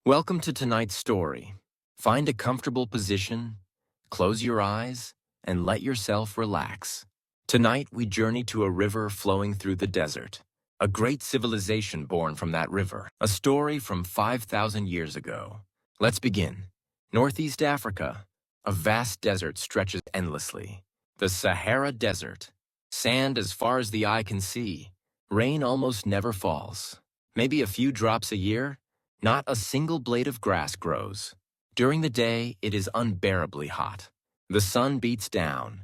Welcome to tonight's story. Find a comfortable position, close your eyes, and let yourself relax. Tonight, we journey to a river flowing through the desert, a great civilization born from that river, a story from 5,000 years ago. Let's begin. Northeast Africa, a vast desert stretches endlessly. The Sahara Desert, sand as far as the eye can see. Rain almost never falls. Maybe a few drops a year. Not a single blade of grass grows. During the day, it is unbearably hot. The sun beats down.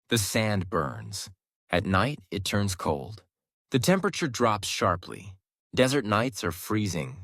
The sand burns. At night, it turns cold. The temperature drops sharply. Desert nights are freezing.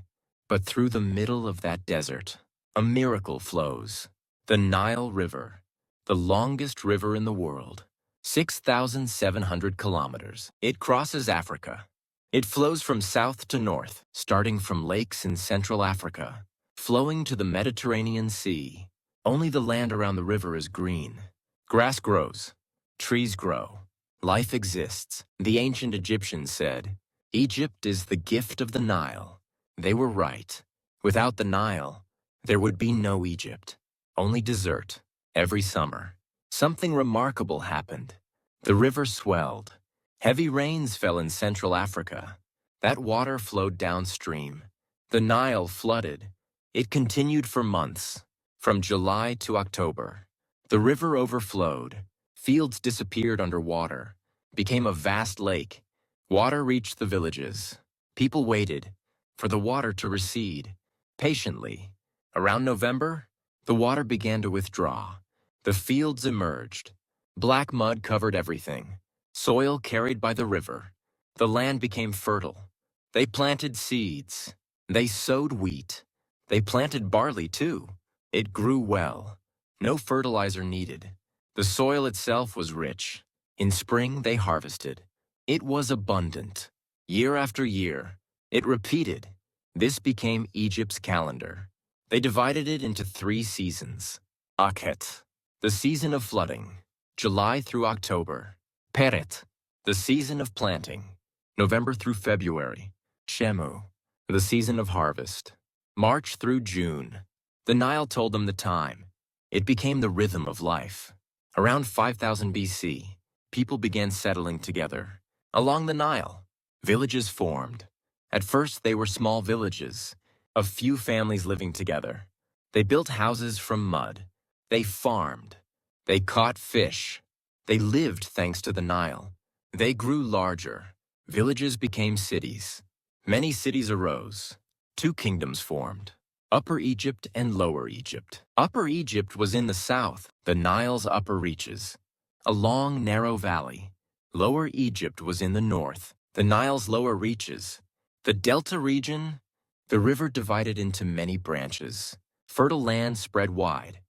But through the middle of that desert, a miracle flows. The Nile River, the longest river in the world, 6,700 kilometers. It crosses Africa. It flows from south to north, starting from lakes in Central Africa, flowing to the Mediterranean Sea. Only the land around the river is green. Grass grows. Trees grow. Life exists. The ancient Egyptians said, "Egypt is the gift of the Nile." They were right. Without the Nile, there would be no Egypt. Only desert. Every summer, something remarkable happened. The river swelled. Heavy rains fell in Central Africa. That water flowed downstream. The Nile flooded. It continued for months, from July to October. The river overflowed. Fields disappeared underwater, became a vast lake. Water reached the villages. People waited for the water to recede, patiently. Around November, the water began to withdraw. The fields emerged. Black mud covered everything. Soil carried by the river. The land became fertile. They planted seeds. They sowed wheat. They planted barley too. It grew well. No fertilizer needed. The soil itself was rich. In spring, they harvested. It was abundant. Year after year, it repeated. This became Egypt's calendar. They divided it into 3 seasons. Akhet, the season of flooding, July through October. Peret, the season of planting, November through February. Shemu, the season of harvest, March through June. The Nile told them the time. It became the rhythm of life. Around 5000 BC, people began settling together. Along the Nile, villages formed. At first, they were small villages, a few families living together. They built houses from mud. They farmed. They caught fish. They lived thanks to the Nile. They grew larger. Villages became cities. Many cities arose. 2 kingdoms formed, Upper Egypt and Lower Egypt. Upper Egypt was in the south, the Nile's upper reaches, a long, narrow valley. Lower Egypt was in the north, the Nile's lower reaches. The Delta region, the river divided into many branches. Fertile land spread wide.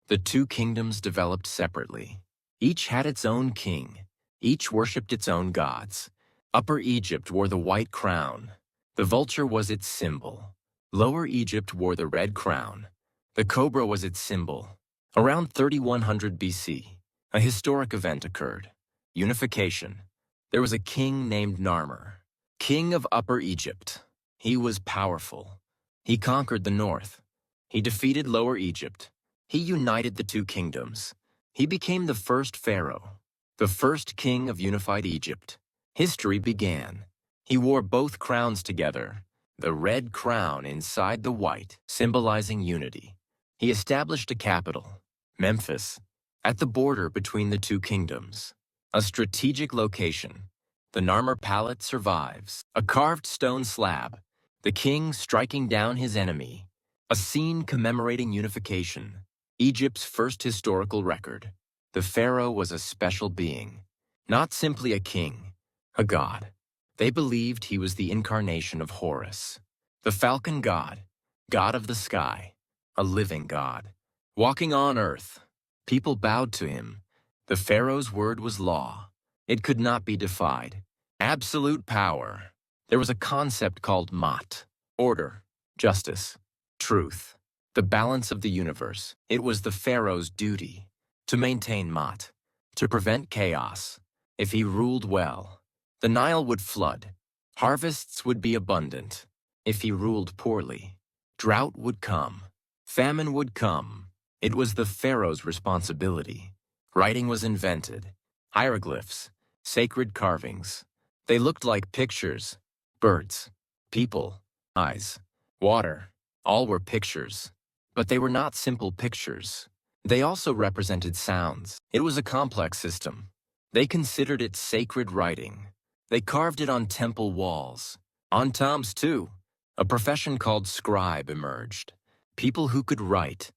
The 2 kingdoms developed separately. Each had its own king. Each worshipped its own gods. Upper Egypt wore the white crown. The vulture was its symbol. Lower Egypt wore the red crown. The cobra was its symbol. Around 3100 BC, a historic event occurred. Unification. There was a king named Narmer, king of Upper Egypt. He was powerful. He conquered the north. He defeated Lower Egypt. He united the 2 kingdoms. He became the first pharaoh, the first king of unified Egypt. History began. He wore both crowns together, the red crown inside the white, symbolizing unity. He established a capital, Memphis, at the border between the 2 kingdoms. A strategic location. The Narmer Palace survives. A carved stone slab, the king striking down his enemy. A scene commemorating unification. Egypt's first historical record. The pharaoh was a special being, not simply a king, a god. They believed he was the incarnation of Horus, the falcon god, god of the sky, a living god. Walking on earth, people bowed to him. The pharaoh's word was law. It could not be defied. Absolute power. There was a concept called Mat, order, justice, truth. The balance of the universe. It was the pharaoh's duty to maintain Mat, to prevent chaos. If he ruled well, the Nile would flood. Harvests would be abundant. If he ruled poorly, Drought would come. Famine would come. It was the pharaoh's responsibility. Writing was invented. Hieroglyphs, sacred carvings. They looked like pictures. Birds, people, eyes, water, all were pictures. But they were not simple pictures. They also represented sounds. It was a complex system. They considered it sacred writing. They carved it on temple walls. On tombs, too. A profession called scribe emerged. People who could write.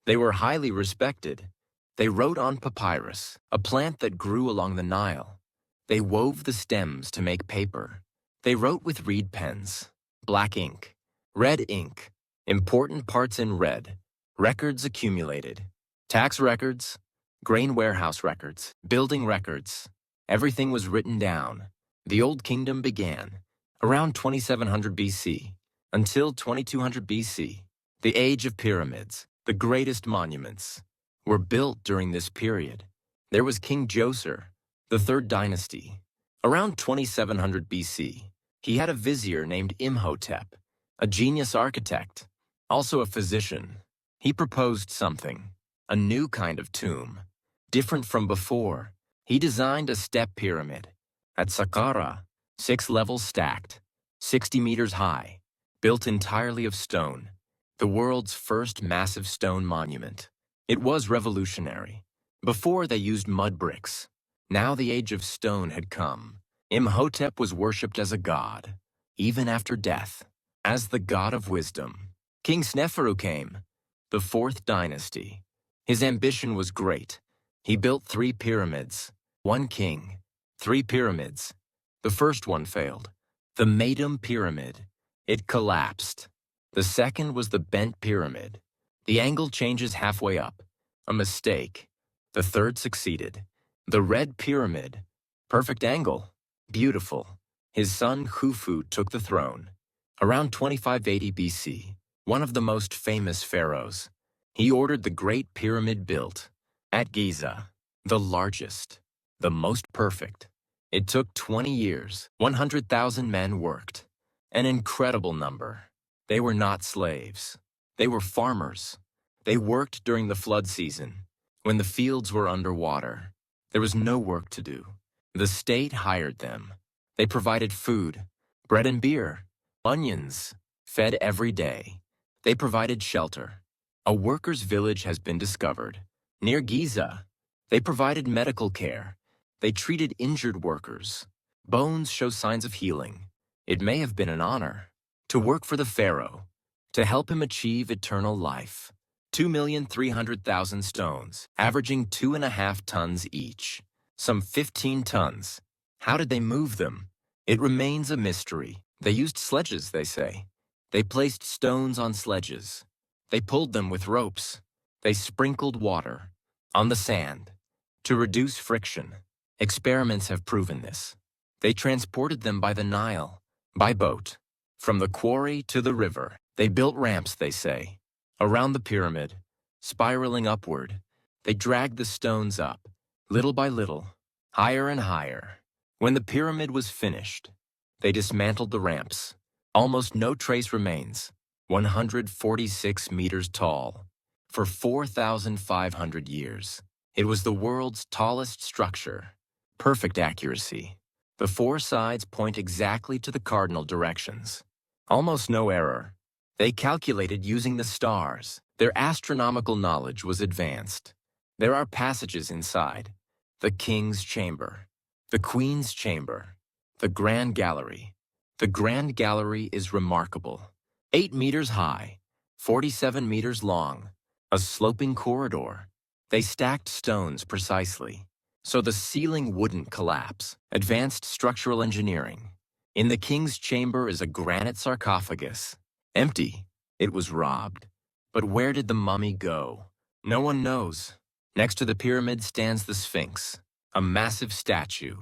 They were highly respected. They wrote on papyrus, a plant that grew along the Nile. They wove the stems to make paper. They wrote with reed pens, black ink, red ink, important parts in red, records accumulated, tax records, grain warehouse records, building records. Everything was written down. The Old Kingdom began around 2700 BC until 2200 BC. The age of pyramids, the greatest monuments, were built during this period. There was King Djoser, the third dynasty. Around 2700 BC, he had a vizier named Imhotep, a genius architect, also a physician. He proposed something, a new kind of tomb, different from before. He designed a step pyramid at Saqqara, 6 levels stacked, 60 meters high, built entirely of stone, the world's first massive stone monument. It was revolutionary. Before they used mud bricks. Now the age of stone had come. Imhotep was worshipped as a god, even after death, as the god of wisdom. King Sneferu came, the fourth dynasty. His ambition was great. He built 3 pyramids, 1 king, 3 pyramids. The first one failed. The Medum Pyramid. It collapsed. The second was the bent pyramid. The angle changes halfway up. A mistake. The third succeeded. The Red Pyramid. Perfect angle. Beautiful. His son Khufu took the throne. Around 2580 BC, one of the most famous pharaohs. He ordered the Great Pyramid built. At Giza. The largest. The most perfect. It took 20 years. 100,000 men worked. An incredible number. They were not slaves. They were farmers. They worked during the flood season, when the fields were underwater. There was no work to do. The state hired them. They provided food, bread and beer, onions, fed every day. They provided shelter. A workers' village has been discovered. Near Giza, they provided medical care. They treated injured workers. Bones show signs of healing. It may have been an honor to work for the pharaoh, to help him achieve eternal life. 2,300,000 stones, averaging 2.5 tons each. Some 15 tons. How did they move them? It remains a mystery. They used sledges, they say. They placed stones on sledges. They pulled them with ropes. They sprinkled water on the sand to reduce friction. Experiments have proven this. They transported them by the Nile, by boat, from the quarry to the river. They built ramps, they say, around the pyramid, spiraling upward. They dragged the stones up, little by little, higher and higher. When the pyramid was finished, they dismantled the ramps. Almost no trace remains. 146 meters tall. For 4,500 years, it was the world's tallest structure. Perfect accuracy. The 4 sides point exactly to the cardinal directions. Almost no error. They calculated using the stars. Their astronomical knowledge was advanced. There are passages inside. The king's chamber, the queen's chamber, the grand gallery. The grand gallery is remarkable. 8 meters high, 47 meters long, a sloping corridor. They stacked stones precisely, so the ceiling wouldn't collapse. Advanced structural engineering. In the king's chamber is a granite sarcophagus. Empty. It was robbed. But where did the mummy go? No one knows. Next to the pyramid stands the Sphinx, a massive statue.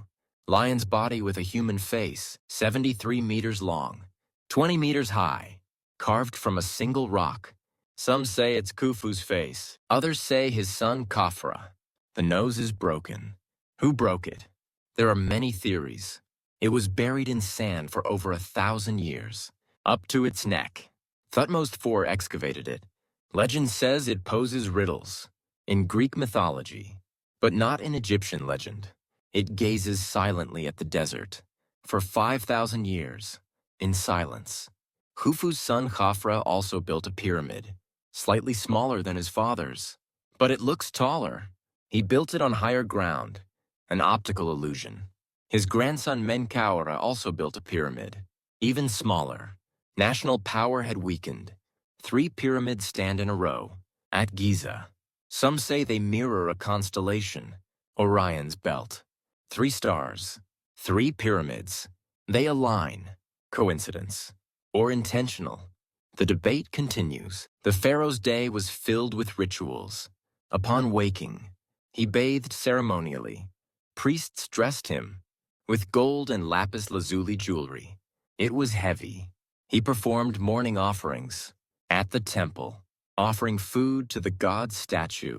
Lion's body with a human face, 73 meters long, 20 meters high, carved from a single rock. Some say it's Khufu's face. Others say his son Khafra. The nose is broken. Who broke it? There are many theories. It was buried in sand for over 1,000 years. Up to its neck, Thutmose IV excavated it. Legend says it poses riddles in Greek mythology, but not in Egyptian legend. It gazes silently at the desert for 5,000 years, in silence. Khufu's son Khafra also built a pyramid, slightly smaller than his father's, but it looks taller. He built it on higher ground, an optical illusion. His grandson Menkaura also built a pyramid, even smaller. National power had weakened. 3 pyramids stand in a row, at Giza. Some say they mirror a constellation, Orion's belt. 3 stars, 3 pyramids. They align. Coincidence or intentional? The debate continues. The pharaoh's day was filled with rituals. Upon waking, he bathed ceremonially. Priests dressed him with gold and lapis lazuli jewelry. It was heavy. He performed morning offerings at the temple, offering food to the god's statue.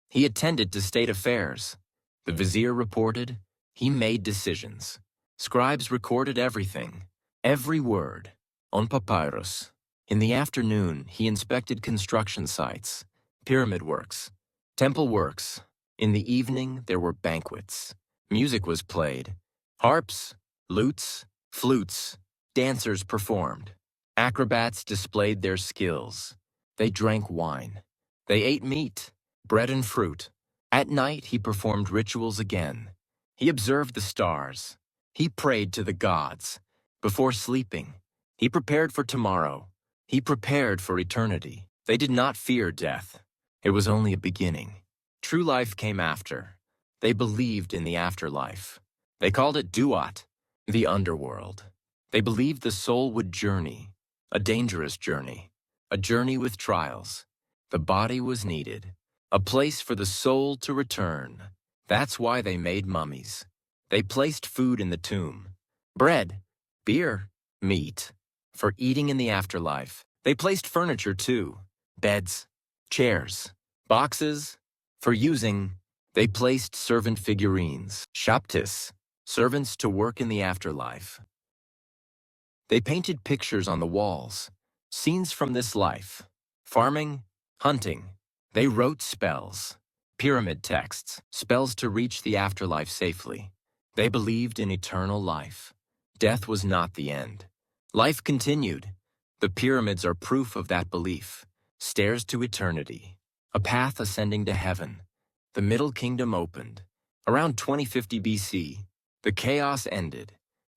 He attended to state affairs. The vizier reported. He made decisions. Scribes recorded everything, every word, on papyrus. In the afternoon, he inspected construction sites, pyramid works, temple works. In the evening, there were banquets. Music was played. Harps, lutes, flutes, dancers performed. Acrobats displayed their skills. They drank wine. They ate meat, bread and fruit. At night, he performed rituals again. He observed the stars. He prayed to the gods. Before sleeping, he prepared for tomorrow. He prepared for eternity. They did not fear death. It was only a beginning. True life came after. They believed in the afterlife. They called it Duat, the underworld. They believed the soul would journey, a dangerous journey, a journey with trials. The body was needed, a place for the soul to return. That's why they made mummies. They placed food in the tomb, bread, beer, meat, for eating in the afterlife. They placed furniture too, beds, chairs, boxes, for using. They placed servant figurines, shaptis, servants to work in the afterlife. They painted pictures on the walls, scenes from this life, farming, hunting. They wrote spells, pyramid texts, spells to reach the afterlife safely. They believed in eternal life. Death was not the end. Life continued. The pyramids are proof of that belief. Stairs to eternity, a path ascending to heaven. The Middle Kingdom opened. Around 2050 BC, the chaos ended.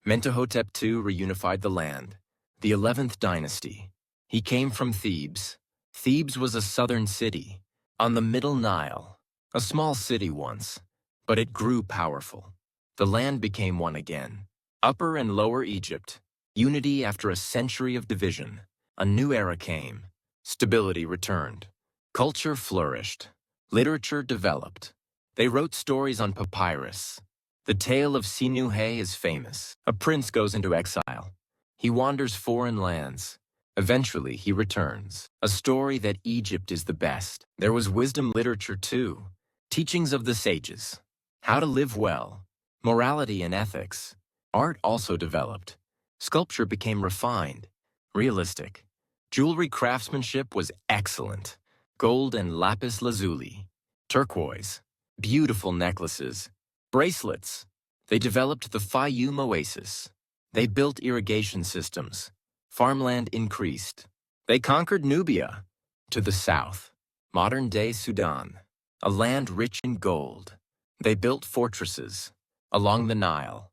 Mentuhotep II reunified the land. The 11th dynasty. He came from Thebes. Thebes was a southern city, on the Middle Nile. A small city once, but it grew powerful. The land became one again. Upper and Lower Egypt. Unity after a century of division. A new era came. Stability returned. Culture flourished. Literature developed. They wrote stories on papyrus. The tale of Sinuhe is famous. A prince goes into exile. He wanders foreign lands. Eventually, he returns. A story that Egypt is the best. There was wisdom literature too. Teachings of the sages. How to live well. Morality and ethics. Art also developed. Sculpture became refined, realistic. Jewelry craftsmanship was excellent. Gold and lapis lazuli. Turquoise. Beautiful necklaces. Bracelets. They developed the Fayum oasis. They built irrigation systems. Farmland increased. They conquered Nubia. To the south, modern-day Sudan, a land rich in gold. They built fortresses along the Nile.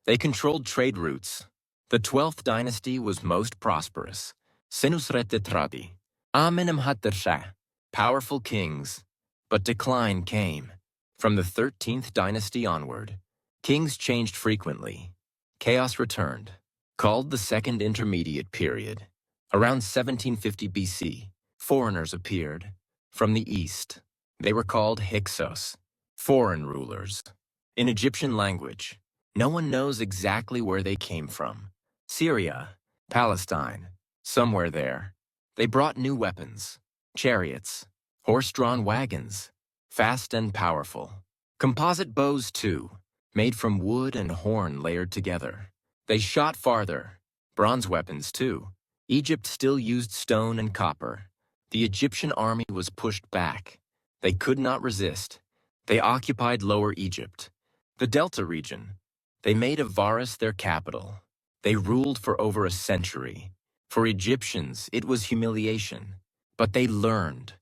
They controlled trade routes. The 12th dynasty was most prosperous. Senusret Tetrabi. Amenemhat Shah. Powerful kings. But decline came. From the 13th dynasty onward, kings changed frequently. Chaos returned. Called the Second Intermediate Period. Around 1750 BC, foreigners appeared. From the east, they were called Hyksos, foreign rulers. In Egyptian language, no one knows exactly where they came from. Syria, Palestine, somewhere there. They brought new weapons, chariots, horse-drawn wagons, fast and powerful. Composite bows too, made from wood and horn layered together. They shot farther, bronze weapons too. Egypt still used stone and copper. The Egyptian army was pushed back. They could not resist. They occupied Lower Egypt, the Delta region. They made Avaris their capital. They ruled for over a century. For Egyptians, it was humiliation. But they learned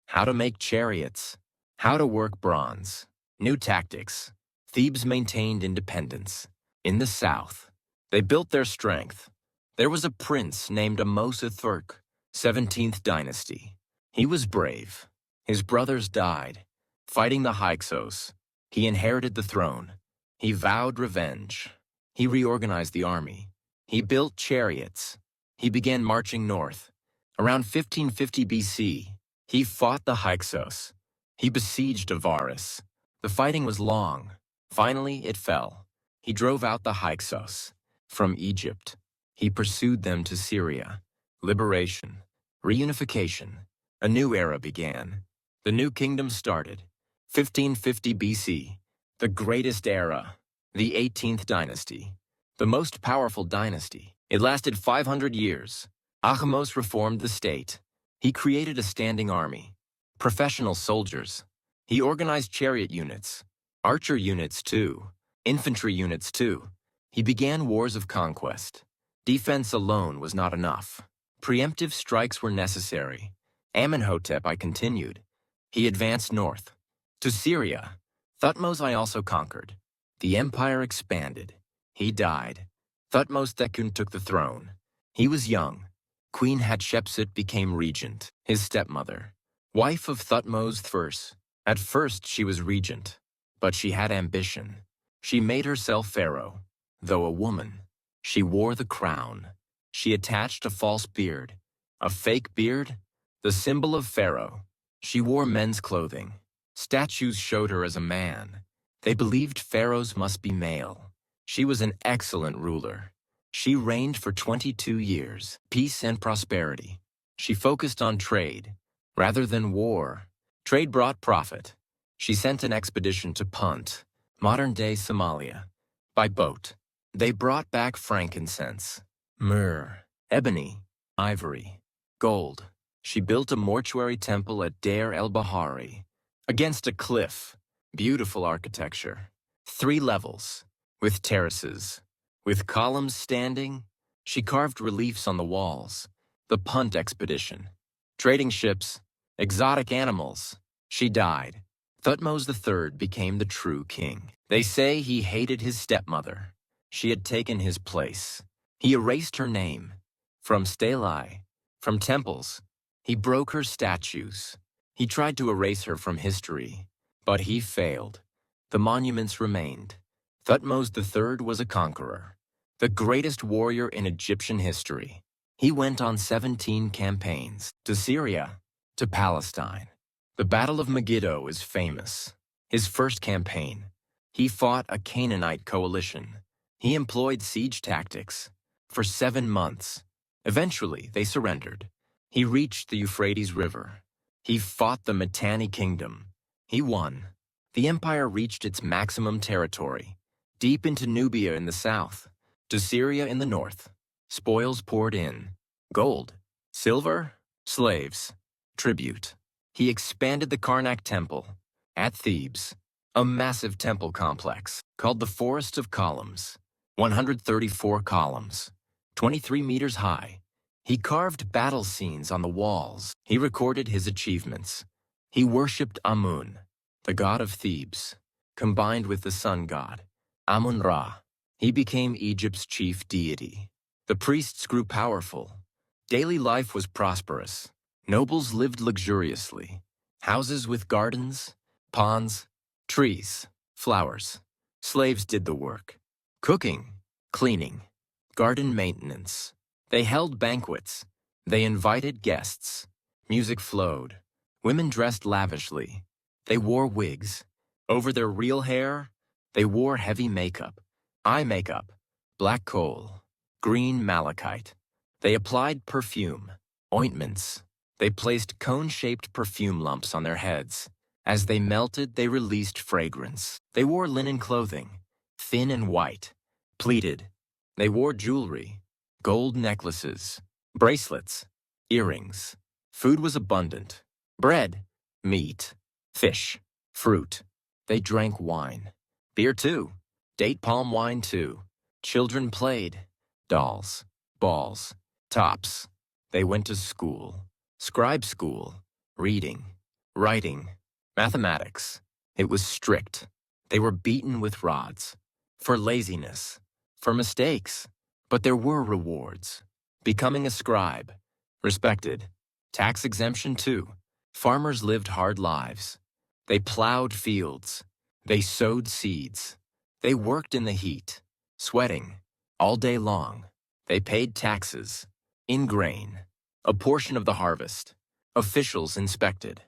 how to make chariots, how to work bronze, new tactics. Thebes maintained independence. In the south, they built their strength. There was a prince named Amenhotep, 17th dynasty. He was brave. His brothers died, fighting the Hyksos. He inherited the throne. He vowed revenge. He reorganized the army. He built chariots. He began marching north. Around 1550 BC, he fought the Hyksos. He besieged Avaris. The fighting was long. Finally, it fell. He drove out the Hyksos. From Egypt, he pursued them to Syria. Liberation, reunification. A new era began. The new kingdom started. 1550 BC, the greatest era, the 18th dynasty, the most powerful dynasty. It lasted 500 years. Ahmose reformed the state. He created a standing army, professional soldiers. He organized chariot units, archer units too, infantry units too. He began wars of conquest. Defense alone was not enough. Preemptive strikes were necessary. Amenhotep I continued. He advanced north. To Syria, Thutmose I also conquered. The empire expanded. He died. Thutmose II took the throne. He was young. Queen Hatshepsut became regent, his stepmother, wife of Thutmose I. At first she was regent, but she had ambition. She made herself pharaoh. Though a woman, she wore the crown. She attached a false beard, a fake beard, the symbol of pharaoh. She wore men's clothing. Statues showed her as a man. They believed pharaohs must be male. She was an excellent ruler. She reigned for 22 years, peace and prosperity. She focused on trade, rather than war. Trade brought profit. She sent an expedition to Punt, modern-day Somalia, by boat. They brought back frankincense, myrrh, ebony, ivory, gold. She built a mortuary temple at Deir el-Bahari, against a cliff. Beautiful architecture. 3 levels, with terraces. With columns standing, she carved reliefs on the walls. The Punt expedition. Trading ships, exotic animals. She died. Thutmose III became the true king. They say he hated his stepmother. She had taken his place. He erased her name. From stelae, from temples, he broke her statues. He tried to erase her from history, but he failed. The monuments remained. Thutmose III was a conqueror, the greatest warrior in Egyptian history. He went on 17 campaigns, to Syria, to Palestine. The Battle of Megiddo is famous. His first campaign, he fought a Canaanite coalition. He employed siege tactics for 7 months. Eventually, they surrendered. He reached the Euphrates River. He fought the Mitanni kingdom. He won. The empire reached its maximum territory, deep into Nubia in the south, to Syria in the north. Spoils poured in. Gold, silver, slaves, tribute. He expanded the Karnak temple at Thebes, a massive temple complex called the Forest of Columns. 134 columns, 23 meters high. He carved battle scenes on the walls. He recorded his achievements. He worshipped Amun, the god of Thebes, combined with the sun god, Amun-Ra. He became Egypt's chief deity. The priests grew powerful. Daily life was prosperous. Nobles lived luxuriously. Houses with gardens, ponds, trees, flowers. Slaves did the work. Cooking, cleaning, garden maintenance. They held banquets. They invited guests. Music flowed. Women dressed lavishly. They wore wigs. Over their real hair, they wore heavy makeup. Eye makeup, black coal, green malachite. They applied perfume, ointments. They placed cone-shaped perfume lumps on their heads. As they melted, they released fragrance. They wore linen clothing, thin and white, pleated. They wore jewelry, gold necklaces, bracelets, earrings. Food was abundant. Bread, meat, fish, fruit. They drank wine. Beer too. Date palm wine too. Children played. Dolls, balls, tops. They went to school. Scribe school. Reading, writing, mathematics. It was strict. They were beaten with rods. For laziness. For mistakes. But there were rewards. Becoming a scribe. Respected. Tax exemption too. Farmers lived hard lives. They plowed fields. They sowed seeds. They worked in the heat, sweating, all day long. They paid taxes, in grain, a portion of the harvest. Officials inspected.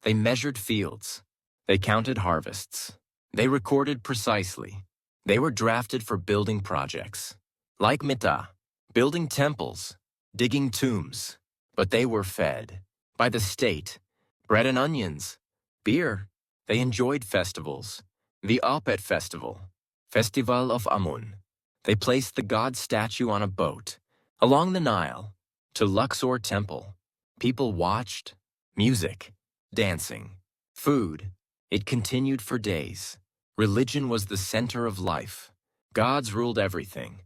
They measured fields. They counted harvests. They recorded precisely. They were drafted for building projects. Like Mita, building temples, digging tombs. But they were fed by the state, bread and onions, beer. They enjoyed festivals. The Apet Festival, Festival of Amun. They placed the god statue on a boat, along the Nile, to Luxor Temple. People watched, music, dancing, food. It continued for days. Religion was the center of life. Gods ruled everything.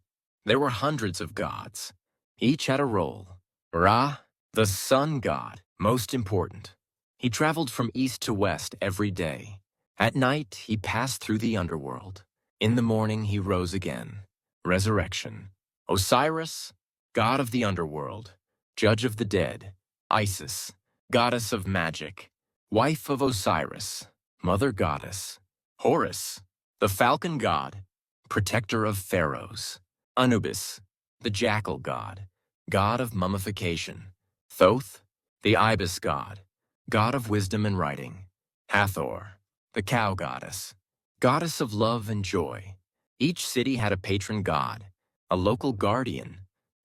There were hundreds of gods. Each had a role. Ra, the sun god, most important. He traveled from east to west every day. At night, he passed through the underworld. In the morning, he rose again. Resurrection. Osiris, god of the underworld, judge of the dead. Isis, goddess of magic, wife of Osiris, mother goddess. Horus, the falcon god, protector of pharaohs. Anubis, the jackal god, god of mummification. Thoth, the ibis god, god of wisdom and writing. Hathor, the cow goddess, goddess of love and joy. Each city had a patron god, a local guardian.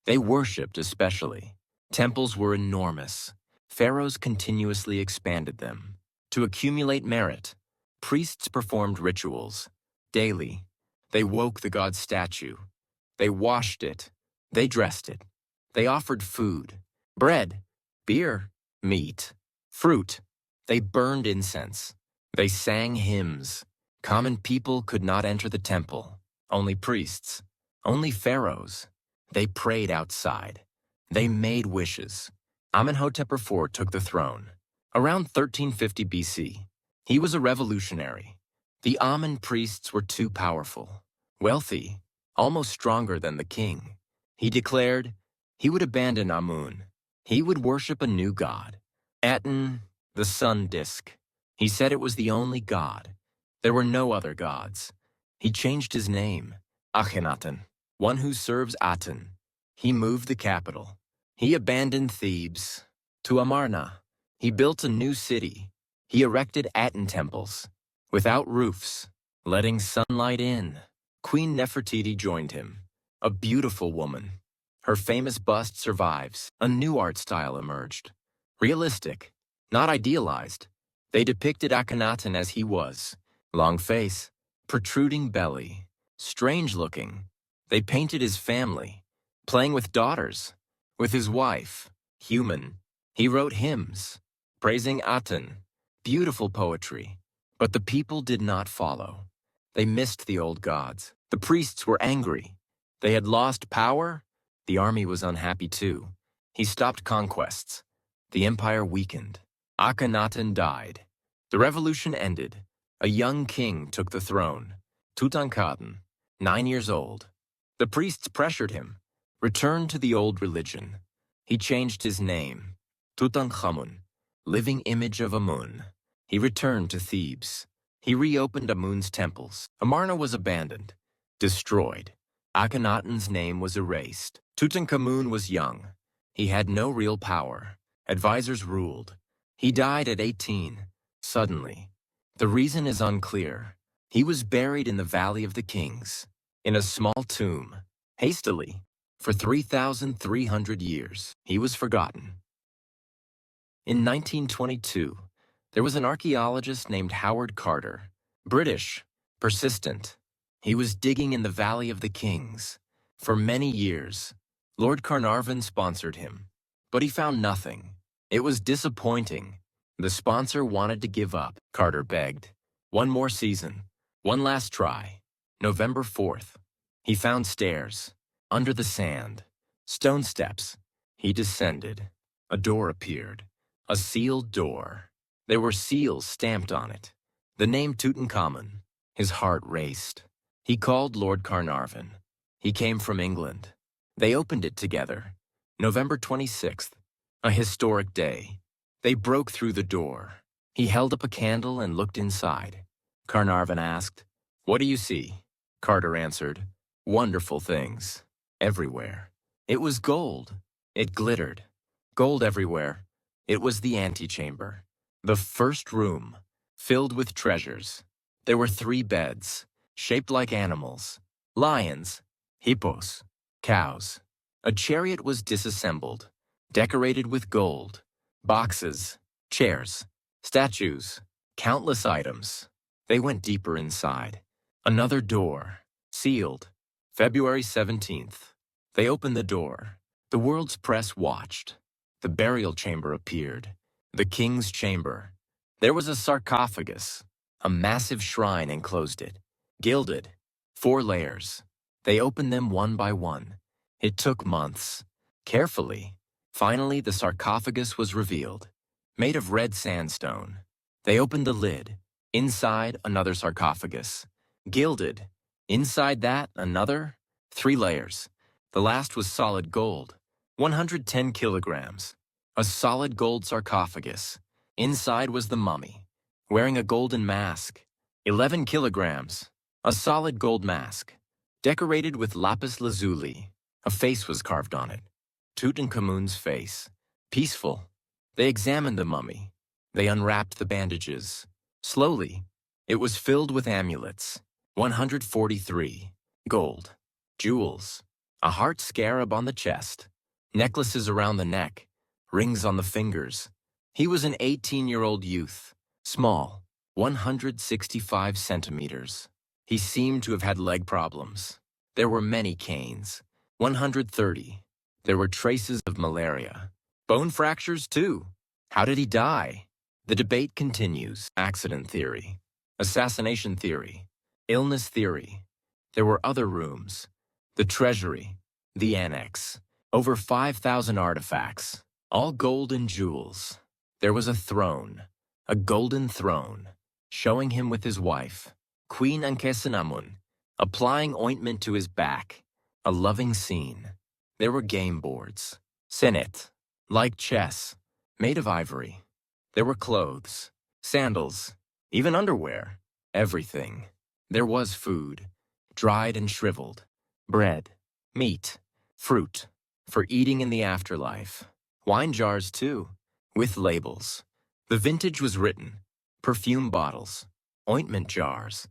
They worshipped especially. Temples were enormous. Pharaohs continuously expanded them. To accumulate merit, priests performed rituals. Daily, they woke the god statue. They washed it. They dressed it. They offered food, bread, beer, meat, fruit. They burned incense. They sang hymns. Common people could not enter the temple. Only priests. Only pharaohs. They prayed outside. They made wishes. Amenhotep IV took the throne. Around 1350 BC, he was a revolutionary. The Amen priests were too powerful, wealthy, almost stronger than the king. He declared he would abandon Amun. He would worship a new god, Aten, the sun disk. He said it was the only god. There were no other gods. He changed his name, Akhenaten, one who serves Aten. He moved the capital. He abandoned Thebes to Amarna. He built a new city. He erected Aten temples, without roofs, letting sunlight in. Queen Nefertiti joined him, a beautiful woman. Her famous bust survives. A new art style emerged. Realistic, not idealized. They depicted Akhenaten as he was. Long face, protruding belly, strange looking. They painted his family, playing with daughters, with his wife, human. He wrote hymns, praising Aten, beautiful poetry. But the people did not follow. They missed the old gods. The priests were angry. They had lost power. The army was unhappy too. He stopped conquests. The empire weakened. Akhenaten died. The revolution ended. A young king took the throne, Tutankhamun, 9 years old. The priests pressured him. Return to the old religion. He changed his name, Tutankhamun, living image of Amun. He returned to Thebes. He reopened Amun's temples. Amarna was abandoned, destroyed. Akhenaten's name was erased. Tutankhamun was young. He had no real power. Advisors ruled. He died at 18, suddenly. The reason is unclear. He was buried in the Valley of the Kings, in a small tomb, hastily. For 3,300 years, he was forgotten. In 1922, there was an archaeologist named Howard Carter, British, persistent. He was digging in the Valley of the Kings. For many years, Lord Carnarvon sponsored him, but he found nothing. It was disappointing. The sponsor wanted to give up. Carter begged. One more season. One last try. November 4th. He found stairs. Under the sand. Stone steps. He descended. A door appeared. A sealed door. There were seals stamped on it. The name Tutankhamun. His heart raced. He called Lord Carnarvon. He came from England. They opened it together. November 26th. A historic day. They broke through the door. He held up a candle and looked inside. Carnarvon asked, "What do you see?" Carter answered, "Wonderful things. Everywhere." It was gold. It glittered. Gold everywhere. It was the antechamber. The first room, filled with treasures. There were 3 beds, shaped like animals. Lions, hippos, cows. A chariot was disassembled, decorated with gold. Boxes, chairs, statues, countless items. They went deeper inside. Another door, sealed. February 17th. They opened the door. The world's press watched. The burial chamber appeared. The king's chamber. There was a sarcophagus. A massive shrine enclosed it. Gilded. 4 layers. They opened them one by one. It took months. Carefully. Finally, the sarcophagus was revealed. Made of red sandstone. They opened the lid. Inside, another sarcophagus. Gilded. Inside that, another. 3 layers. The last was solid gold. 110 kilograms. A solid gold sarcophagus. Inside was the mummy, wearing a golden mask. 11 kilograms. A solid gold mask. Decorated with lapis lazuli. A face was carved on it. Tutankhamun's face. Peaceful. They examined the mummy. They unwrapped the bandages. Slowly, it was filled with amulets. 143. Gold. Jewels. A heart scarab on the chest. Necklaces around the neck. Rings on the fingers. He was an 18-year-old youth. Small. 165 centimeters. He seemed to have had leg problems. There were many canes. 130. There were traces of malaria. Bone fractures, too. How did he die? The debate continues. Accident theory. Assassination theory. Illness theory. There were other rooms. The treasury. The annex. Over 5,000 artifacts. All gold and jewels. There was a throne. A golden throne. Showing him with his wife, Queen Tutankhamun, applying ointment to his back. A loving scene. There were game boards. Senet. Like chess. Made of ivory. There were clothes. Sandals. Even underwear. Everything. There was food. Dried and shriveled. Bread. Meat. Fruit. For eating in the afterlife. Wine jars, too. With labels. The vintage was written. Perfume bottles. Ointment jars.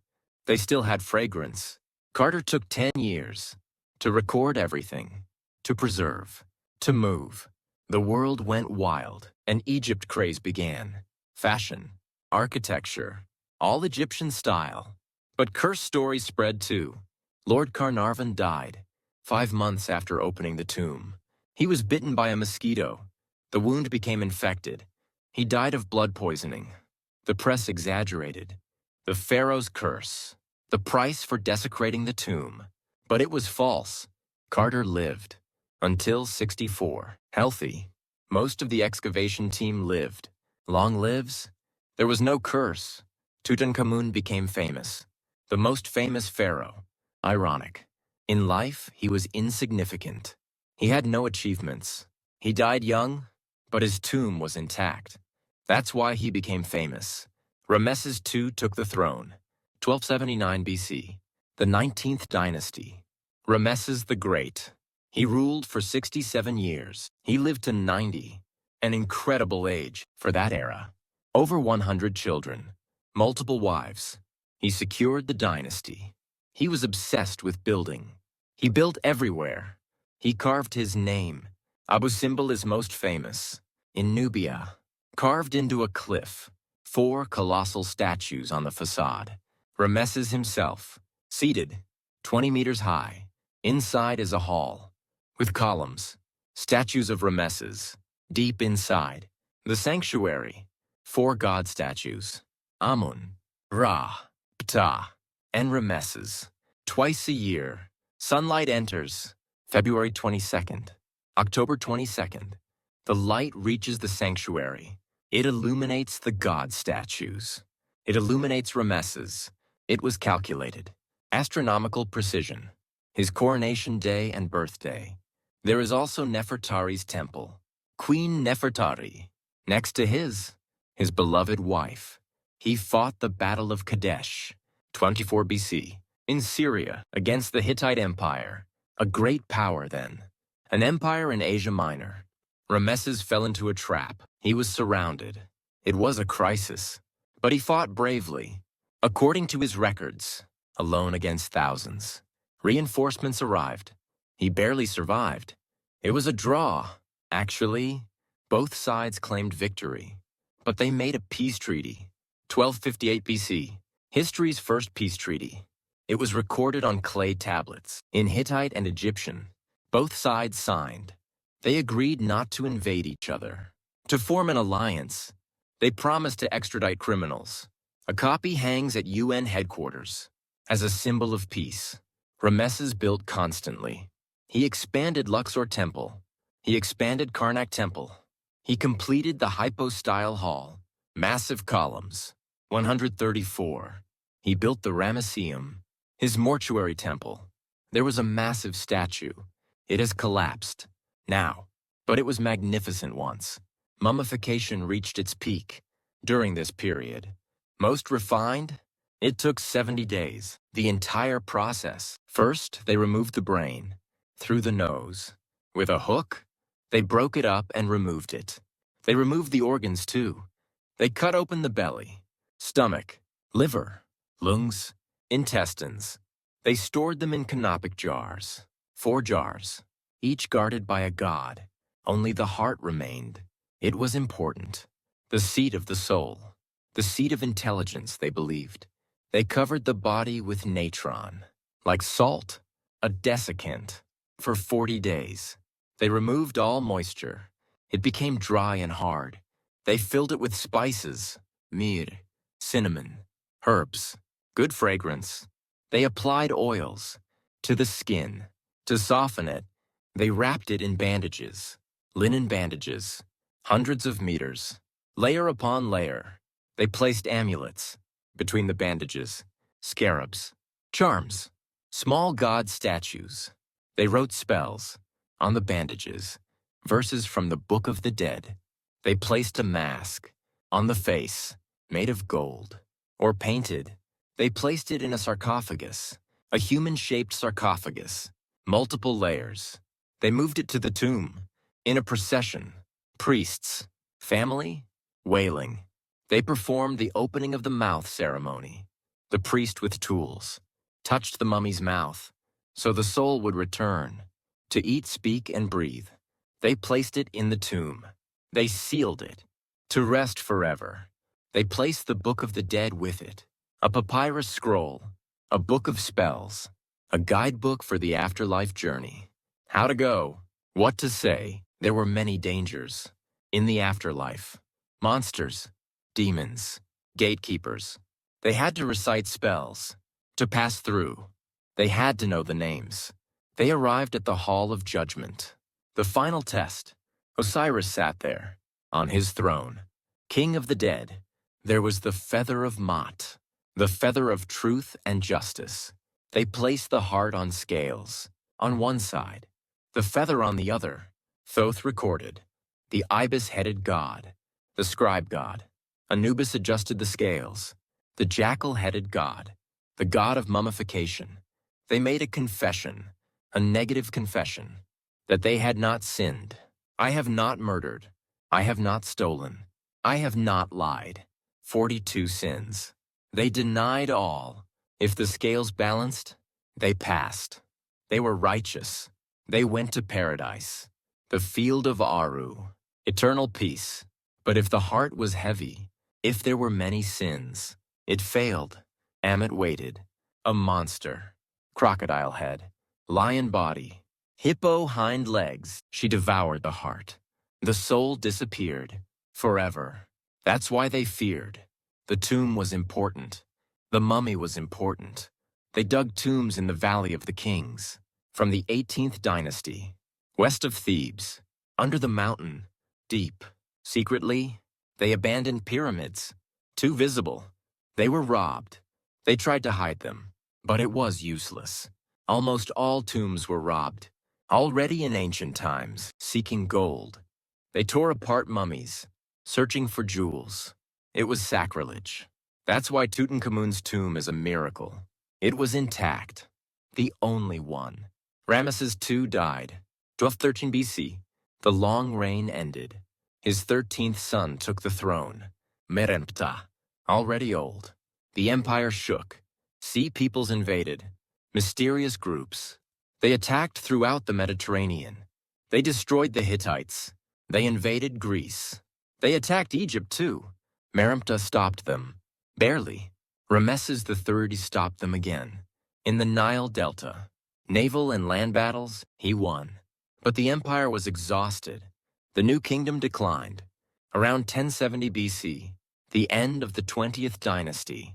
They still had fragrance. Carter took 10 years. To record everything. To preserve. To move. The world went wild. An Egypt craze began. Fashion. Architecture. All Egyptian style. But cursed stories spread too. Lord Carnarvon died. 5 months after opening the tomb. He was bitten by a mosquito. The wound became infected. He died of blood poisoning. The press exaggerated. The Pharaoh's curse. The price for desecrating the tomb. But it was false. Carter lived. Until 64. Healthy. Most of the excavation team lived. Long lives? There was no curse. Tutankhamun became famous. The most famous pharaoh. Ironic. In life, he was insignificant. He had no achievements. He died young, but his tomb was intact. That's why he became famous. Ramesses II took the throne. 1279 BC. The 19th dynasty. Ramesses the Great. He ruled for 67 years. He lived to 90. An incredible age for that era. Over 100 children. Multiple wives. He secured the dynasty. He was obsessed with building. He built everywhere. He carved his name. Abu Simbel is most famous. In Nubia. Carved into a cliff. 4 colossal statues on the facade. Ramesses himself. Seated. 20 meters high. Inside is a hall. with columns, statues of Ramesses. Deep inside, the sanctuary, 4 god statues, Amun, Ra, Ptah, and Ramesses. Twice a year, sunlight enters, February 22nd, October 22nd. The light reaches the sanctuary. It illuminates the god statues. It illuminates Ramesses. It was calculated. Astronomical precision. His coronation day and birthday. There is also Nefertari's temple. Queen Nefertari. Next to his beloved wife. He fought the Battle of Kadesh, 24 BC, in Syria against the Hittite Empire, a great power then, an empire in Asia Minor. Ramesses fell into a trap. He was surrounded. It was a crisis, but he fought bravely. According to his records, alone against thousands. Reinforcements arrived. He barely survived. It was a draw. Actually, both sides claimed victory, but they made a peace treaty. 1258 BC, history's first peace treaty. It was recorded on clay tablets, in Hittite and Egyptian. Both sides signed. They agreed not to invade each other, to form an alliance. They promised to extradite criminals. A copy hangs at UN headquarters as a symbol of peace. Ramesses built constantly. He expanded Luxor Temple. He expanded Karnak Temple. He completed the hypostyle hall, massive columns, 134. He built the Ramesseum, his mortuary temple. There was a massive statue. It has collapsed now, but it was magnificent once. Mummification reached its peak during this period. Most refined, it took 70 days, the entire process. First, they removed the brain through the nose. With a hook, they broke it up and removed it. They removed the organs too. They cut open the belly, stomach, liver, lungs, intestines. They stored them in canopic jars, 4 jars, each guarded by a god. Only the heart remained. It was important. The seat of the soul, the seat of intelligence, they believed. They covered the body with natron, like salt, a desiccant, for 40 days. They removed all moisture. It became dry and hard. They filled it with spices, myrrh, cinnamon, herbs, good fragrance. They applied oils to the skin. To soften it, they wrapped it in bandages, linen bandages, hundreds of meters, layer upon layer. They placed amulets between the bandages, scarabs, charms, small god statues. They wrote spells on the bandages, verses from the Book of the Dead. They placed a mask on the face, made of gold, or painted. They placed it in a sarcophagus, a human-shaped sarcophagus, multiple layers. They moved it to the tomb, in a procession. Priests, family, wailing. They performed the opening of the mouth ceremony. The priest with tools touched the mummy's mouth, so the soul would return to eat, speak, and breathe. They placed it in the tomb. They sealed it to rest forever. They placed the Book of the Dead with it, a papyrus scroll, a book of spells, a guidebook for the afterlife journey. How to go, what to say. There were many dangers in the afterlife. Monsters, demons, gatekeepers. They had to recite spells to pass through. They had to know the names. They arrived at the Hall of Judgment. The final test. Osiris sat there, on his throne, king of the dead. There was the feather of Mot, the feather of truth and justice. They placed the heart on scales, on one side, the feather on the other. Thoth recorded, the ibis-headed god, the scribe god. Anubis adjusted the scales, the jackal-headed god, the god of mummification. They made a confession, a negative confession, that they had not sinned. I have not murdered. I have not stolen. I have not lied. 42 sins. They denied all. If the scales balanced, they passed. They were righteous. They went to paradise, the field of Aru, eternal peace. But if the heart was heavy, if there were many sins, it failed. Amit waited, a monster, crocodile head, lion body, Hippo hind legs. She devoured the heart. The soul disappeared. Forever. That's why they feared. The tomb was important. The mummy was important. They dug tombs in the Valley of the Kings. From the 18th dynasty. West of Thebes. Under the mountain. Deep. Secretly, they abandoned pyramids. Too visible. They were robbed. They tried to hide them. But it was useless. Almost all tombs were robbed. Already in ancient times, seeking gold. They tore apart mummies, searching for jewels. It was sacrilege. That's why Tutankhamun's tomb is a miracle. It was intact. The only one. Ramesses II died. 1213 BC. The long reign ended. His 13th son took the throne. Meremptah, already old. The empire shook. Sea peoples invaded. Mysterious groups. They attacked throughout the Mediterranean. They destroyed the Hittites. They invaded Greece. They attacked Egypt too. Meremptah stopped them. Barely. Ramesses III stopped them again. In the Nile Delta. Naval and land battles, he won. But the empire was exhausted. The new kingdom declined. Around 1070 BC, the end of the 20th dynasty.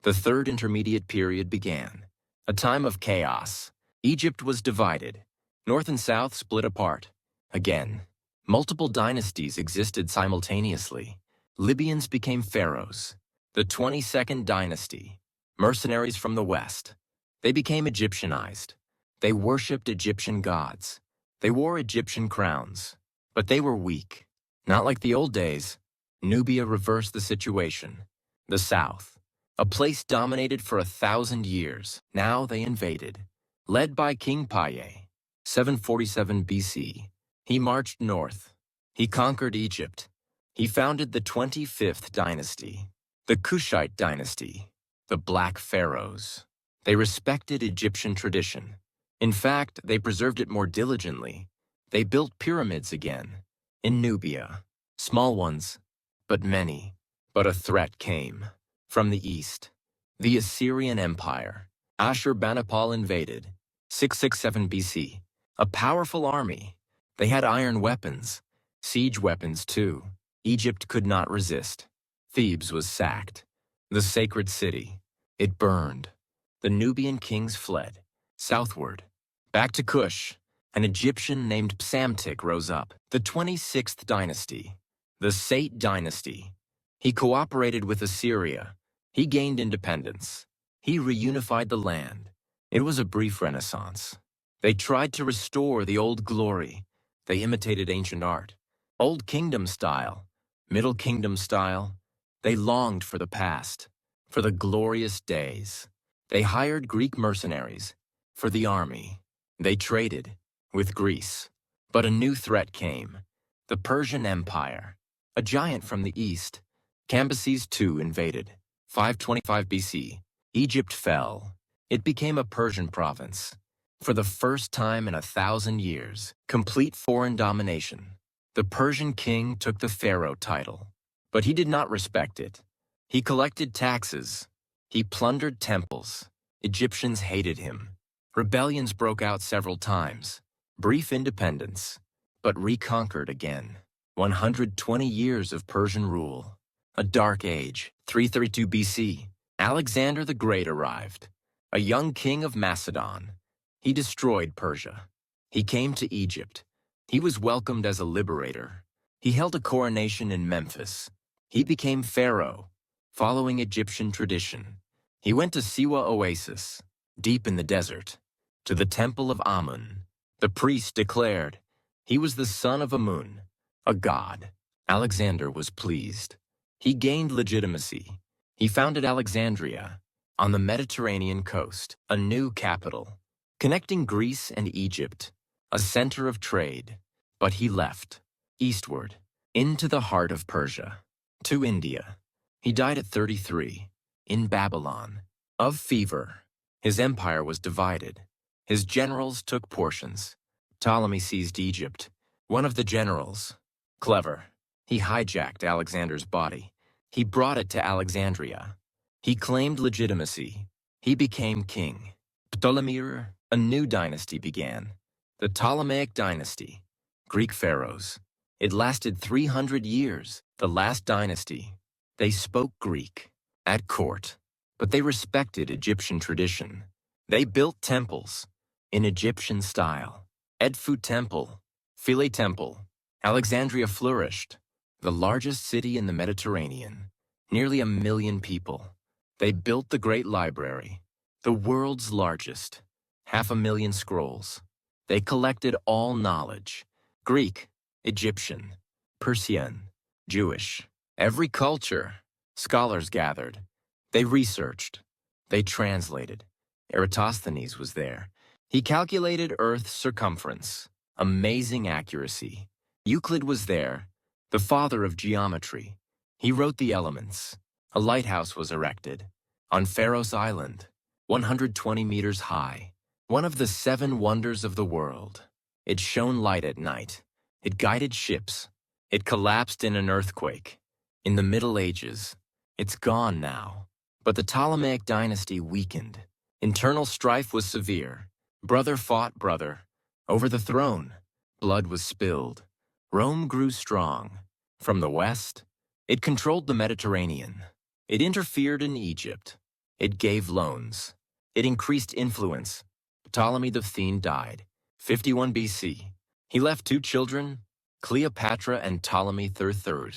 The third intermediate period began. A time of chaos. Egypt was divided. North and south split apart. Again, multiple dynasties existed simultaneously. Libyans became pharaohs. The 22nd dynasty. Mercenaries from the west. They became Egyptianized. They worshipped Egyptian gods. They wore Egyptian crowns. But they were weak. Not like the old days. Nubia reversed the situation. The south. A place dominated for 1,000 years. Now they invaded. Led by King Paye. 747 BC. He marched north. He conquered Egypt. He founded the 25th dynasty. The Kushite dynasty. The Black Pharaohs. They respected Egyptian tradition. In fact, they preserved it more diligently. They built pyramids again. In Nubia. Small ones, but many. But a threat came. From the east. The Assyrian Empire. Ashurbanipal invaded. 667 BC. A powerful army. They had iron weapons. Siege weapons too. Egypt could not resist. Thebes was sacked. The sacred city. It burned. The Nubian kings fled. Southward. Back to Kush. An Egyptian named Psamtik rose up. The 26th dynasty. The Sate dynasty. He cooperated with Assyria. He gained independence. He reunified the land. It was a brief renaissance. They tried to restore the old glory. They imitated ancient art. Old Kingdom style. Middle Kingdom style. They longed for the past. For the glorious days. They hired Greek mercenaries. For the army. They traded. With Greece. But a new threat came. The Persian Empire. A giant from the east. Cambyses II invaded. 525 BC. Egypt fell. It became a Persian province. For the first time in 1,000 years, complete foreign domination. The Persian king took the pharaoh title. But he did not respect it. He collected taxes. He plundered temples. Egyptians hated him. Rebellions broke out several times. Brief independence, but reconquered again. 120 years of Persian rule. A dark age. 332 BC. Alexander the Great arrived. A young king of Macedon. He destroyed Persia. He came to Egypt. He was welcomed as a liberator. He held a coronation in Memphis. He became pharaoh, following Egyptian tradition. He went to Siwa Oasis, deep in the desert, to the temple of Amun. The priest declared he was the son of Amun, a god. Alexander was pleased. He gained legitimacy. He founded Alexandria, on the Mediterranean coast, a new capital, connecting Greece and Egypt, a center of trade. But he left, eastward, into the heart of Persia, to India. He died at 33, in Babylon, of fever. His empire was divided. His generals took portions. Ptolemy seized Egypt. One of the generals, clever, he hijacked Alexander's body. He brought it to Alexandria. He claimed legitimacy. He became king. Ptolemy A new dynasty began, the Ptolemaic dynasty, Greek pharaohs. It lasted 300 years, the last dynasty. They spoke Greek at court, but they respected Egyptian tradition. They built temples in Egyptian style. Edfu Temple, Philae Temple, Alexandria flourished, the largest city in the Mediterranean, nearly 1 million people. They built the Great Library, the world's largest, 500,000 scrolls. They collected all knowledge, Greek, Egyptian, Persian, Jewish. Every culture, scholars gathered. They researched. They translated. Eratosthenes was there. He calculated Earth's circumference. Amazing accuracy. Euclid was there, the father of geometry. He wrote the elements. A lighthouse was erected on Pharaohs Island, 120 meters high, one of the 7 wonders of the world. It shone light at night. It guided ships. It collapsed in an earthquake. In the Middle Ages, it's gone now. But the Ptolemaic dynasty weakened. Internal strife was severe. Brother fought brother. Over the throne, blood was spilled. Rome grew strong. From the west, it controlled the Mediterranean. It interfered in Egypt. It gave loans. It increased influence. Ptolemy the Thean died, 51 BC. He left 2 children, Cleopatra and Ptolemy III,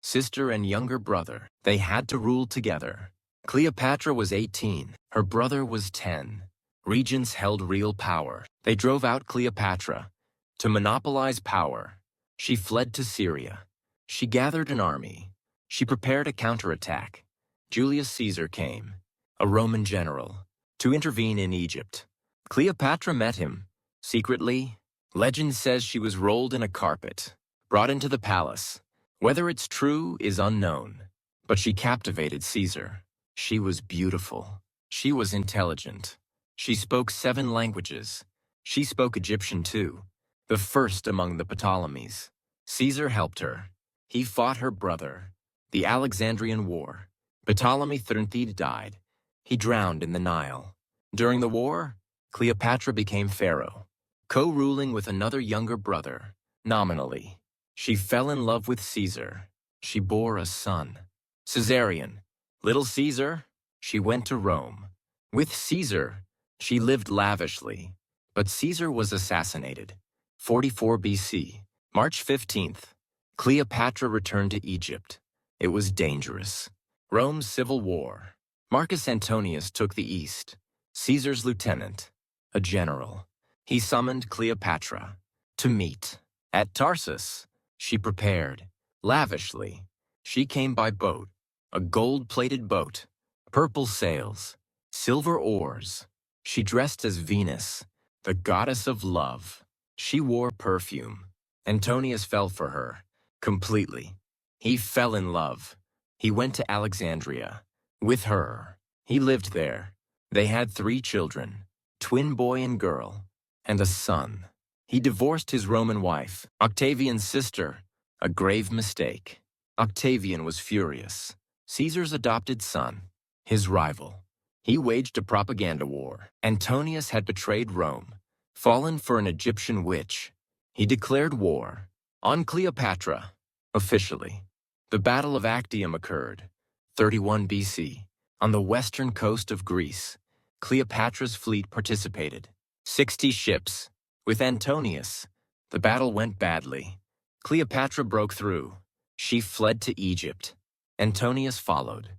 sister and younger brother. They had to rule together. Cleopatra was 18. Her brother was 10. Regents held real power. They drove out Cleopatra. To monopolize power, she fled to Syria. She gathered an army. She prepared a counterattack. Julius Caesar came, a Roman general, to intervene in Egypt. Cleopatra met him, secretly. Legend says she was rolled in a carpet, brought into the palace. Whether it's true is unknown, but she captivated Caesar. She was beautiful. She was intelligent. She spoke 7 languages. She spoke Egyptian too, the first among the Ptolemies. Caesar helped her. He fought her brother, the Alexandrian War. Ptolemy III died. He drowned in the Nile. During the war, Cleopatra became pharaoh, co-ruling with another younger brother, nominally. She fell in love with Caesar. She bore a son, Caesarion. Little Caesar, she went to Rome. With Caesar, she lived lavishly, but Caesar was assassinated. 44 BC, March 15th, Cleopatra returned to Egypt. It was dangerous. Rome's civil war. Marcus Antonius took the east. Caesar's lieutenant, a general. He summoned Cleopatra to meet. At Tarsus, she prepared, lavishly. She came by boat, a gold-plated boat, purple sails, silver oars. She dressed as Venus, the goddess of love. She wore perfume. Antonius fell for her, completely. He fell in love. He went to Alexandria. With her, he lived there. They had 3 children, twin boy and girl, and a son. He divorced his Roman wife, Octavian's sister, a grave mistake. Octavian was furious. Caesar's adopted son, his rival. He waged a propaganda war. Antonius had betrayed Rome, fallen for an Egyptian witch. He declared war on Cleopatra, officially. The Battle of Actium occurred, 31 BC, on the western coast of Greece. Cleopatra's fleet participated, 60 ships. With Antonius, the battle went badly. Cleopatra broke through. She fled to Egypt. Antonius followed.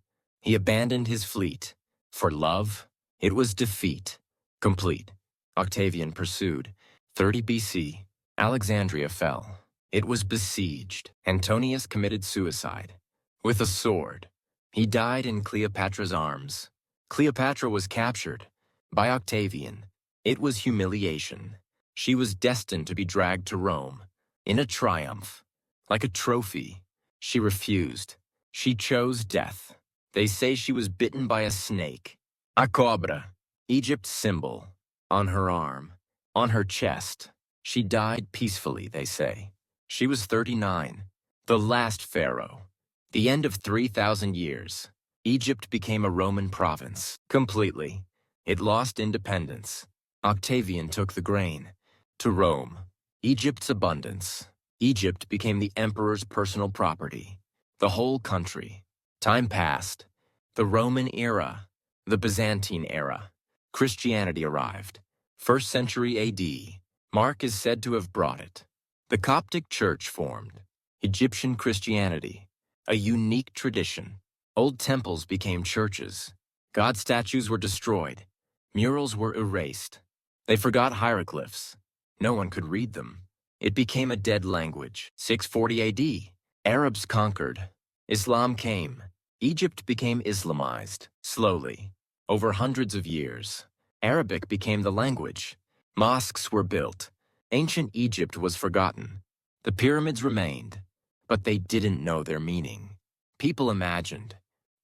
He abandoned his fleet. For love, it was defeat. Complete. Octavian pursued. 30 BC, Alexandria fell. It was besieged. Antonius committed suicide. With a sword. He died in Cleopatra's arms. Cleopatra was captured by Octavian. It was humiliation. She was destined to be dragged to Rome, in a triumph, like a trophy. She refused. She chose death. They say she was bitten by a snake. A cobra, Egypt's symbol, on her arm, on her chest. She died peacefully, they say. She was 39, the last pharaoh. The end of 3,000 years. Egypt became a Roman province, completely. It lost independence. Octavian took the grain. To Rome, Egypt's abundance. Egypt became the emperor's personal property. The whole country. Time passed. The Roman era. The Byzantine era. Christianity arrived. 1st century AD. Mark is said to have brought it. The Coptic Church formed. Egyptian Christianity. A unique tradition. Old temples became churches. God statues were destroyed. Murals were erased. They forgot hieroglyphs. No one could read them. It became a dead language. 640 AD. Arabs conquered. Islam came. Egypt became Islamized, slowly. Over hundreds of years. Arabic became the language. Mosques were built. Ancient Egypt was forgotten. The pyramids remained, but they didn't know their meaning. People imagined.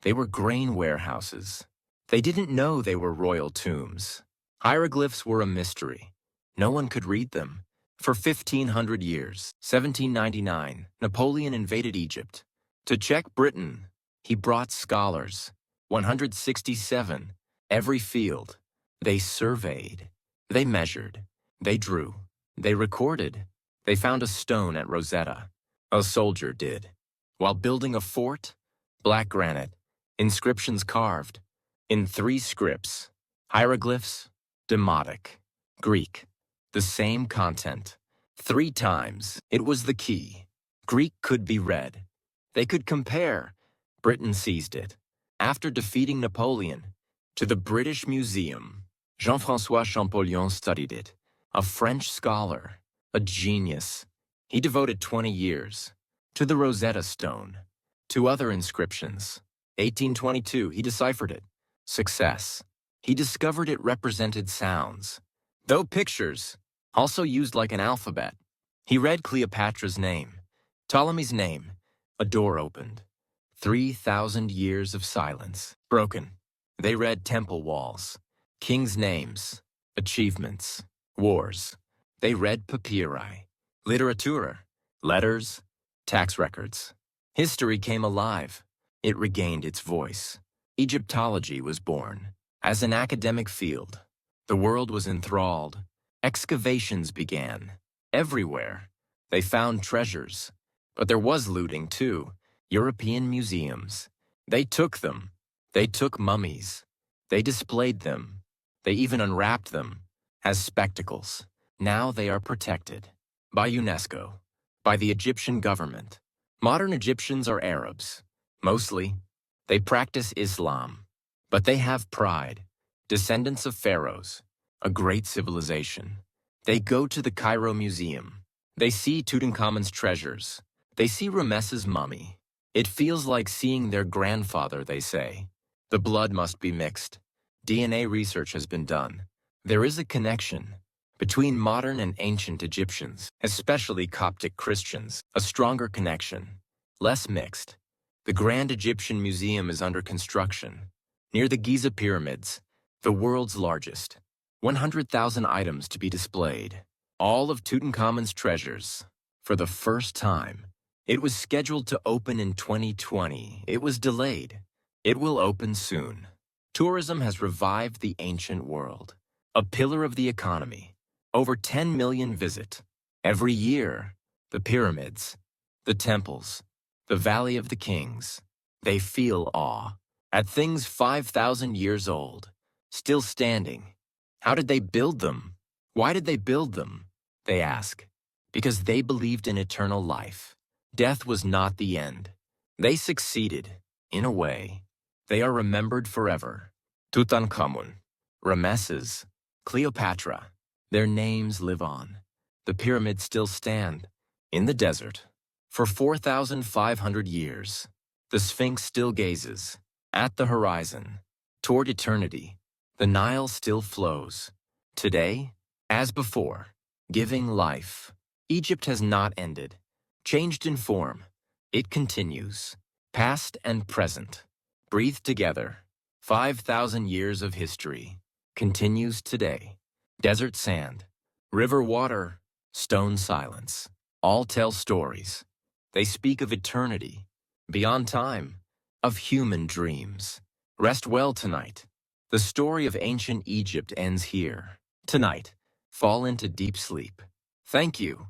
They were grain warehouses. They didn't know they were royal tombs. Hieroglyphs were a mystery. No one could read them. For 1,500 years, 1799, Napoleon invaded Egypt. To check Britain, he brought scholars. 167, every field. They surveyed. They measured. They drew. They recorded. They found a stone at Rosetta. A soldier did. While building a fort, black granite, inscriptions carved. In 3 scripts, hieroglyphs, Demotic, Greek. The same content. 3 times. It was the key. Greek could be read. They could compare. Britain seized it. After defeating Napoleon, to the British Museum, Jean-François Champollion studied it. A French scholar, a genius. He devoted 20 years. To the Rosetta Stone. To other inscriptions. 1822, he deciphered it. Success. He discovered it represented sounds. Though pictures, also used like an alphabet. He read Cleopatra's name, Ptolemy's name. A door opened. 3,000 years of silence. Broken. They read temple walls, kings' names, achievements, wars. They read papyri, literatura, letters, tax records. History came alive. It regained its voice. Egyptology was born. As an academic field, the world was enthralled. Excavations began. Everywhere. They found treasures. But there was looting, too. European museums. They took them. They took mummies. They displayed them. They even unwrapped them as spectacles. Now they are protected by UNESCO, by the Egyptian government. Modern Egyptians are Arabs. Mostly, they practice Islam. But they have pride. Descendants of Pharaohs, a great civilization. They go to the Cairo Museum. They see Tutankhamun's treasures. They see Ramesses' mummy. It feels like seeing their grandfather, they say. The blood must be mixed. DNA research has been done. There is a connection between modern and ancient Egyptians, especially Coptic Christians, a stronger connection, less mixed. The Grand Egyptian Museum is under construction, near the Giza Pyramids, the world's largest. 100,000 items to be displayed. All of Tutankhamun's treasures. For the first time. It was scheduled to open in 2020. It was delayed. It will open soon. Tourism has revived the ancient world. A pillar of the economy. Over 10 million visit. Every year. The pyramids. The temples. The Valley of the Kings. They feel awe. At things 5,000 years old. Still standing. How did they build them? Why did they build them? They ask. Because they believed in eternal life. Death was not the end. They succeeded, in a way. They are remembered forever. Tutankhamun, Ramesses, Cleopatra. Their names live on. The pyramids still stand, in the desert. For 4,500 years, the Sphinx still gazes, at the horizon, toward eternity. The Nile still flows. Today, as before, giving life. Egypt has not ended. Changed in form, it continues. Past and present, breathe together. 5,000 years of history, continues today. Desert sand, river water, stone silence, all tell stories. They speak of eternity, beyond time, of human dreams. Rest well tonight. The story of ancient Egypt ends here. Tonight, fall into deep sleep. Thank you.